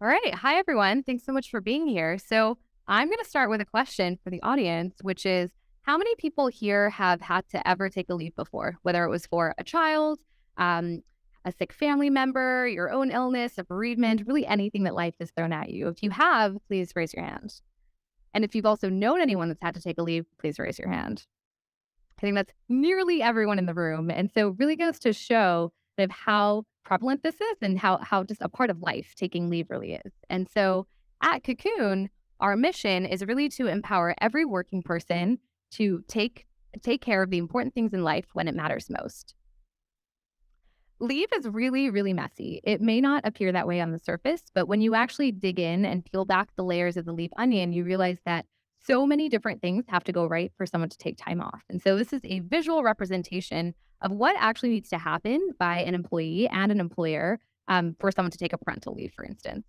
All right. Hi, everyone. Thanks so much for being here. So, I'm going to start with a question for the audience, which is how many people here have had to ever take a leave before, whether it was for a child, um, a sick family member, your own illness, a bereavement, really anything that life has thrown at you? If you have, please raise your hand. And if you've also known anyone that's had to take a leave, please raise your hand. I think that's nearly everyone in the room. And so really goes to show kind of how prevalent this is and how just a part of life taking leave really is. And so at Cocoon, our mission is really to empower every working person to take care of the important things in life when it matters most. Leave is really, really messy. It may not appear that way on the surface, but when you actually dig in and peel back the layers of the leaf onion, you realize that so many different things have to go right for someone to take time off. And so this is a visual representation of what actually needs to happen by an employee and an employer for someone to take a parental leave, for instance.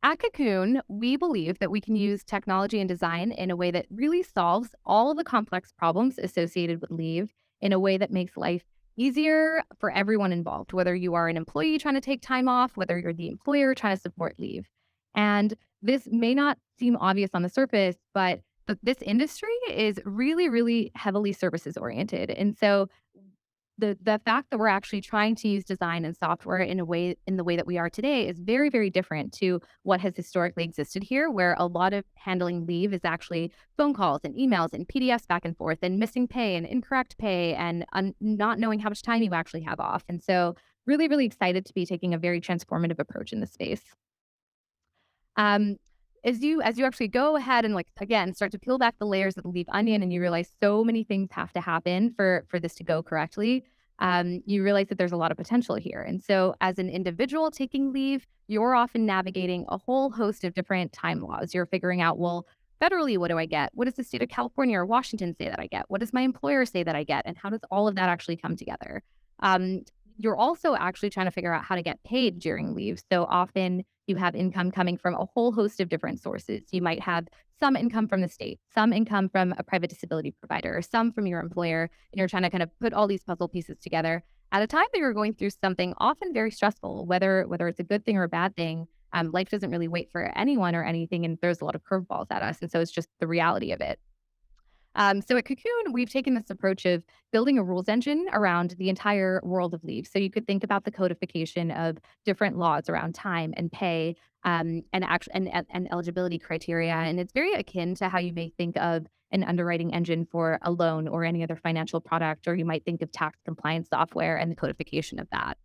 At Cocoon, we believe that we can use technology and design in a way that really solves all of the complex problems associated with leave in a way that makes life easier for everyone involved, whether you are an employee trying to take time off, whether you're the employer trying to support leave. And this may not seem obvious on the surface, but this industry is really, really heavily services oriented. And so the fact that we're actually trying to use design and software in the way that we are today is very, very different to what has historically existed here, where a lot of handling leave is actually phone calls and emails and PDFs back and forth and missing pay and incorrect pay and not knowing how much time you actually have off. And so really, really excited to be taking a very transformative approach in this space. Um, as you actually go ahead and, like, again, start to peel back the layers of the leaf onion and you realize so many things have to happen for this to go correctly, you realize that there's a lot of potential here. And so as an individual taking leave, you're often navigating a whole host of different time laws. You're figuring out, well, federally, what do I get? What does the state of California or Washington say that I get? What does my employer say that I get? And how does all of that actually come together? Um, you're also actually trying to figure out how to get paid during leave. So often you have income coming from a whole host of different sources. You might have some income from the state, some income from a private disability provider, or some from your employer, and you're trying to kind of put all these puzzle pieces together at a time that you're going through something often very stressful, whether it's a good thing or a bad thing. Life doesn't really wait for anyone or anything, and there's a lot of curveballs at us, and so it's just the reality of it. So at Cocoon, we've taken this approach of building a rules engine around the entire world of leave. So you could think about the codification of different laws around time and pay and eligibility criteria. And it's very akin to how you may think of an underwriting engine for a loan or any other financial product, or you might think of tax compliance software and the codification of that.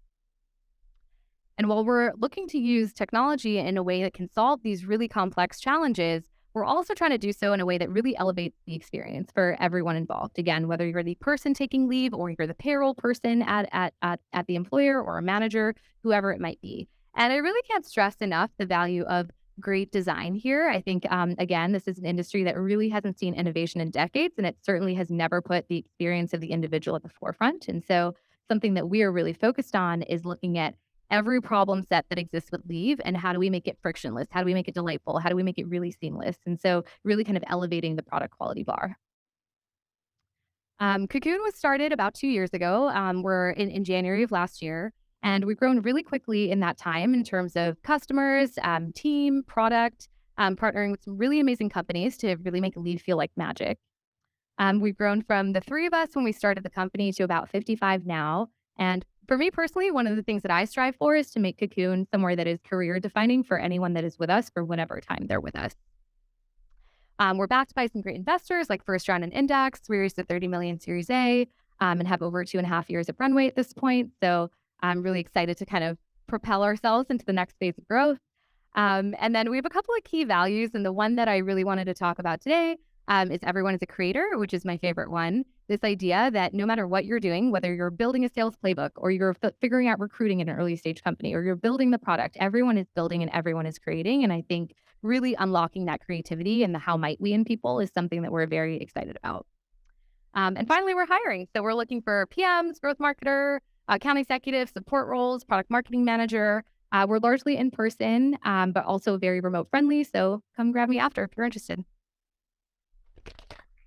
And while we're looking to use technology in a way that can solve these really complex challenges, we're also trying to do so in a way that really elevates the experience for everyone involved. Again, whether you're the person taking leave or you're the payroll person at the employer or a manager, whoever it might be. And I really can't stress enough the value of great design here. I think, again, this is an industry that really hasn't seen innovation in decades, and it certainly has never put the experience of the individual at the forefront. And so something that we are really focused on is looking at every problem set that exists with leave and how do we make it frictionless? How do we make it delightful? How do we make it really seamless? And so really kind of elevating the product quality bar. Cocoon was started about 2 years ago. We're in January of last year, and we've grown really quickly in that time in terms of customers, team, product, partnering with some really amazing companies to really make leave feel like magic. We've grown from the three of us when we started the company to about 55 now. And for me personally, one of the things that I strive for is to make Cocoon somewhere that is career defining for anyone that is with us for whatever time they're with us. We're backed by some great investors like First Round and Index. We raised a 30 million Series A and have over 2.5 years of runway at this point. So I'm really excited to kind of propel ourselves into the next phase of growth. And then we have a couple of key values. And the one that I really wanted to talk about today is everyone is a creator, which is my favorite one. This idea that no matter what you're doing, whether you're building a sales playbook or you're figuring out recruiting in an early stage company or you're building the product, everyone is building and everyone is creating. And I think really unlocking that creativity and the how might we in people is something that we're very excited about. And finally, we're hiring. So we're looking for PMs, growth marketer, account executive, support roles, product marketing manager. We're largely in person, but also very remote friendly. So come grab me after if you're interested.